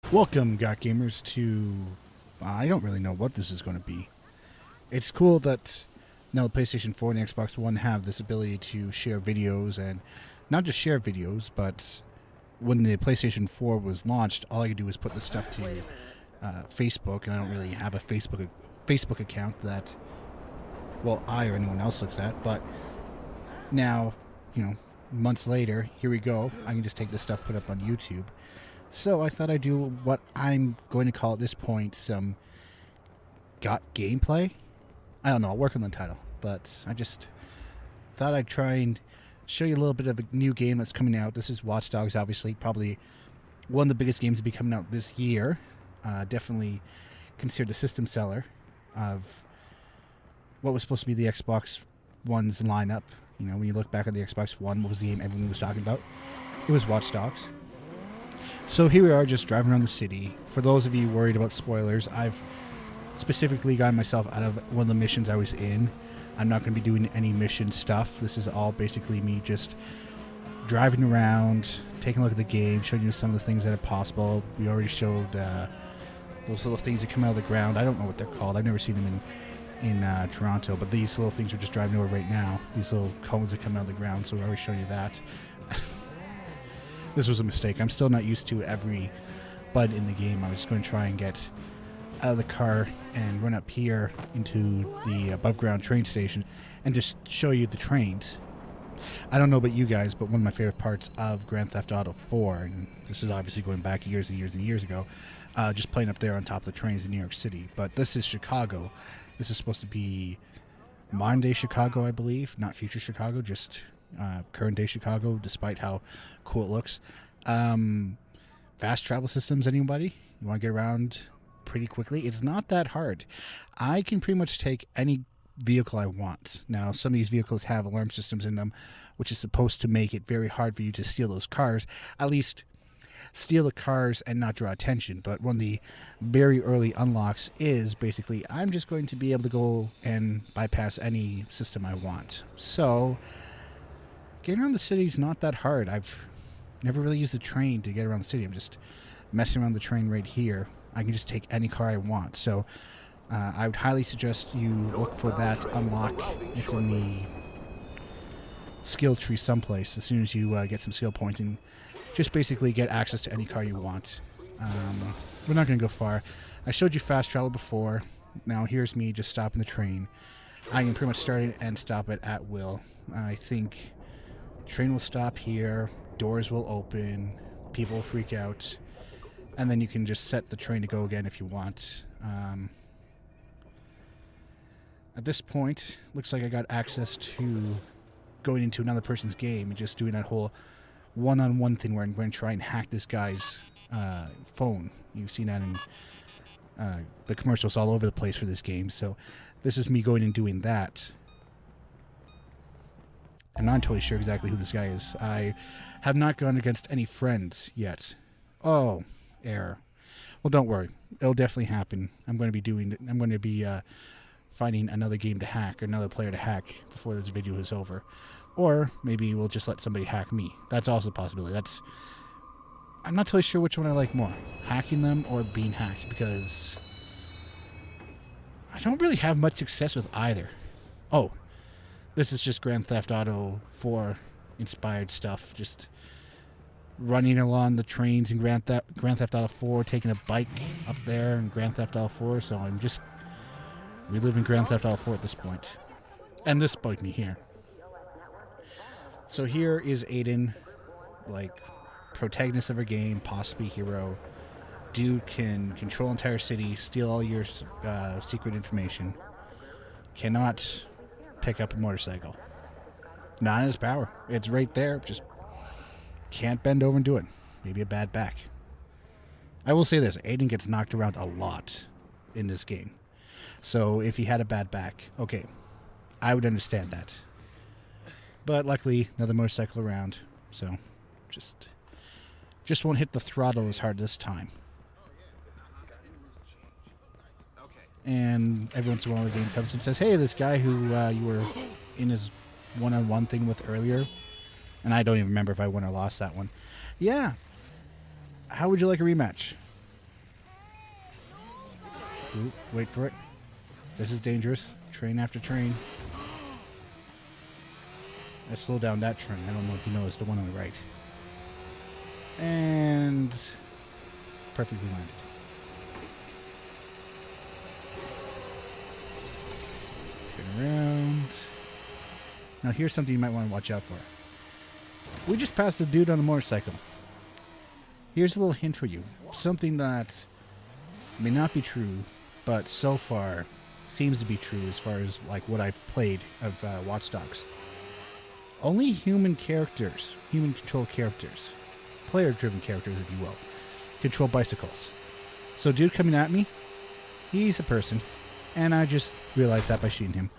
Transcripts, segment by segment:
Welcome, Got Gamers, to... I don't really know what this is going to be. It's cool that now the PlayStation 4 and the Xbox One have this ability to share videos, and not just share videos, but when the PlayStation 4 was launched, all I could do was put this stuff to Facebook, and I don't really have a Facebook account that, well, I or anyone else looks at, but now, months later, here we go. I can just take this stuff, put up on YouTube. So I thought I'd do what I'm going to call at this point some Got gameplay. I don't know, I'll work on the title, but I just thought I'd try and show you a little bit of a new game that's coming out. This is Watch Dogs, obviously, probably one of the biggest games to be coming out this year. Definitely considered the system seller of what was supposed to be the Xbox One's lineup. You know, when you look back at the Xbox One, what was the game everyone was talking about? It was Watch Dogs. So here we are, just driving around the city. For those of you worried about spoilers, I've specifically gotten myself out of one of the missions I was in. I'm not going to be doing any mission stuff. This is all basically me just driving around, taking a look at the game, showing you some of the things that are possible. We already showed those little things that come out of the ground. I don't know what they're called. I've never seen them in Toronto, but these little things we're just driving over right now. These little cones that come out of the ground, so we already showed you that. This was a mistake. I'm still not used to every button in the game. I was just going to try and get out of the car and run up here into the above ground train station and just show you the trains. I don't know about you guys, but one of my favorite parts of Grand Theft Auto 4, and this is obviously going back years and years and years ago, just playing up there on top of the trains in New York City. But this is Chicago. This is supposed to be modern day Chicago, I believe, not future Chicago, just current day Chicago, despite how cool it looks. Fast travel systems, anybody? You want to get around pretty quickly? It's not that hard. I can pretty much take any vehicle I want. Now, some of these vehicles have alarm systems in them, which is supposed to make it very hard for you to steal those cars. At least steal the cars and not draw attention. But one of the very early unlocks is basically I'm just going to be able to go and bypass any system I want. So getting around the city is not that hard. I've never really used the train to get around the city. I'm just messing around the train right here. I can just take any car I want. So I would highly suggest you look for that unlock. It's in the skill tree someplace as soon as you get some skill points and just basically get access to any car you want. We're not going to go far. I showed you fast travel before. Now here's me just stopping the train. I can pretty much start it and stop it at will. I think train will stop here, doors will open, people will freak out, and then you can just set the train to go again if you want. At this point, looks like I got access to going into another person's game and just doing that whole one-on-one thing where I'm going to try and hack this guy's phone. You've seen that in the commercials all over the place for this game, so this is me going and doing that. I'm not totally sure exactly who this guy is. I have not gone against any friends yet. Oh, error. Well, don't worry. It'll definitely happen. I'm going to be finding another game to hack, or another player to hack before this video is over. Or maybe we'll just let somebody hack me. That's also a possibility. I'm not totally sure which one I like more. Hacking them or being hacked, because I don't really have much success with either. Oh. This is just Grand Theft Auto 4 inspired stuff. Just running along the trains in Grand Theft Auto 4, taking a bike up there in Grand Theft Auto 4. So I'm just reliving Grand Theft Auto 4 at this point. And this bugged me here. So here is Aiden, like protagonist of our game, possibly hero. Dude can control entire city, steal all your secret information. Cannot pick up a motorcycle. Not in his power. It's right there. Just can't bend over and do it. Maybe a bad back. I will say this. Aiden gets knocked around a lot in this game. So if he had a bad back, okay, I would understand that. But luckily, another motorcycle around. So just won't hit the throttle as hard this time. And every once in a while the game comes and says, hey, this guy who you were in his one-on-one thing with earlier, and I don't even remember if I won or lost that one. Yeah. How would you like a rematch? Ooh, wait for it. This is dangerous. Train after train. Let's slow down that train. I don't know if you noticed the one on the right. And perfectly landed. Turn around. Now here's something you might want to watch out for. We just passed a dude on a motorcycle. Here's a little hint for you. Something that may not be true, but so far seems to be true as far as like what I've played of Watch Dogs. Only human characters, human controlled characters, player-driven characters, if you will, control bicycles. So dude coming at me, he's a person, and I just realized that by shooting him.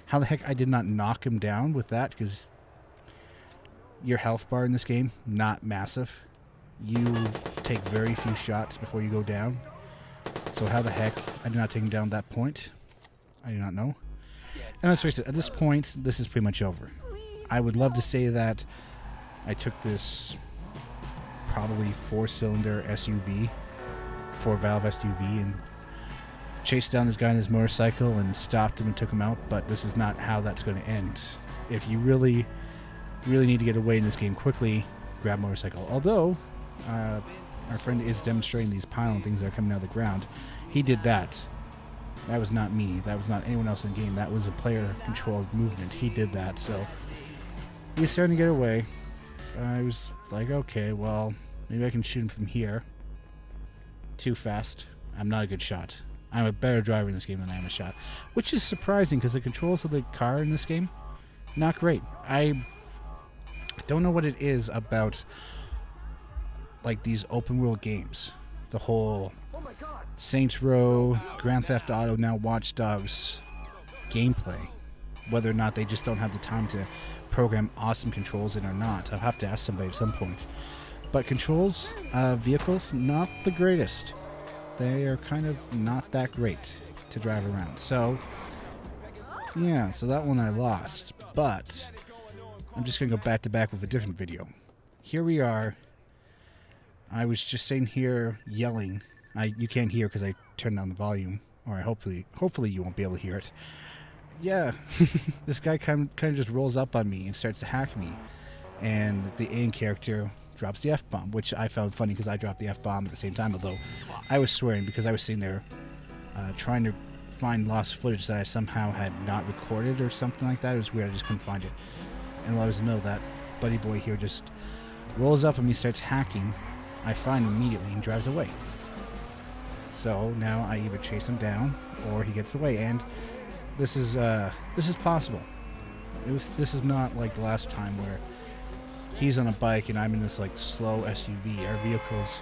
How the heck I did not knock him down with that, because your health bar in this game, not massive. You take very few shots before you go down. So how the heck I did not take him down at that point, I do not know. And let's face it, at this point, this is pretty much over. I would love to say that I took this probably 4-cylinder SUV, 4-valve SUV, and chased down this guy on his motorcycle and stopped him and took him out, but this is not how that's going to end. If you really need to get away in this game quickly, grab a motorcycle. Although, our friend is demonstrating these pylon things that are coming out of the ground. He did that. That was not me. That was not anyone else in the game. That was a player-controlled movement. He did that, so he's starting to get away. I was like, okay, well, maybe I can shoot him from here. Too fast. I'm not a good shot. I'm a better driver in this game than I am a shot. Which is surprising, because the controls of the car in this game, not great. I don't know what it is about like these open world games. The whole Saints Row, Grand Theft Auto, now Watch Dogs gameplay. Whether or not they just don't have the time to program awesome controls in or not. I'll have to ask somebody at some point. But controls, vehicles, not the greatest. They are kind of not that great to drive around. So, yeah, so that one I lost. But I'm just going to go back to back with a different video. Here we are. I was just sitting here yelling. You can't hear because I turned down the volume. Or hopefully you won't be able to hear it. Yeah, this guy kind of just rolls up on me and starts to hack me. And the alien character drops the F-bomb, which I found funny because I dropped the F-bomb at the same time, although I was swearing because I was sitting there trying to find lost footage that I somehow had not recorded or something like that. It was weird, I just couldn't find it. And while I was in the middle of that, buddy boy here just rolls up on me, starts hacking. I find him immediately and drives away. So now I either chase him down or he gets away, and this is possible. This is not like the last time where he's on a bike and I'm in this like slow SUV. Our vehicles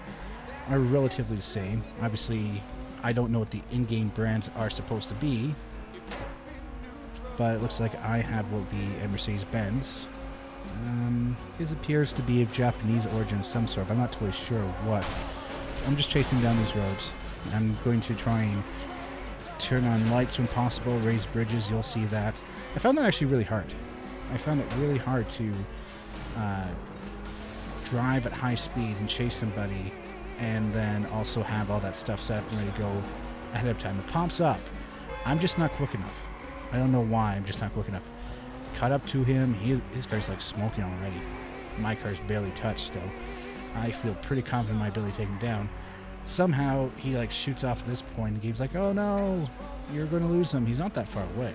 are relatively the same. Obviously, I don't know what the in-game brands are supposed to be, but it looks like I have what would be a Mercedes-Benz. His appears to be of Japanese origin of some sort, but I'm not totally sure what. I'm just chasing down these roads. I'm going to try and turn on lights when possible, raise bridges, you'll see that. I found that actually really hard. I found it really hard to drive at high speeds and chase somebody and then also have all that stuff set up and ready to go ahead of time. It pops up. I'm just not quick enough. I don't know why, I'm just not quick enough. Caught up to him, his car's like smoking already. My car's barely touched, so I feel pretty confident in my ability to take him down. Somehow he like shoots off at this point. The game's like, oh no, you're going to lose him. He's not that far away.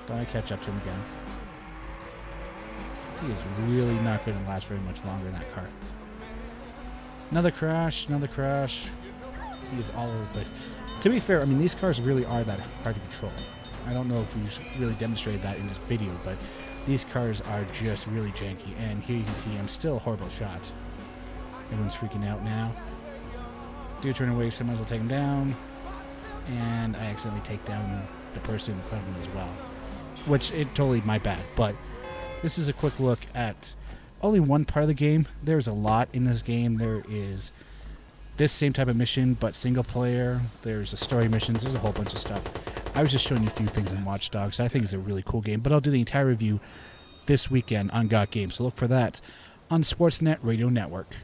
But I catch up to him again. He is really not going to last very much longer in that car. Another crash, another crash. He is all over the place. To be fair, I mean, these cars really are that hard to control. I don't know if we've really demonstrated that in this video, but these cars are just really janky. And here you can see I'm still a horrible shot. Everyone's freaking out now. Do turn away, so I might as well take him down. And I accidentally take down the person in front of him as well. Which, it totally my bad, but this is a quick look at only one part of the game. There's a lot in this game. There is this same type of mission, but single player. There's a story missions. There's a whole bunch of stuff. I was just showing you a few things in Watch Dogs. I think it's a really cool game, but I'll do the entire review this weekend on Got Games. So look for that on Sportsnet Radio Network.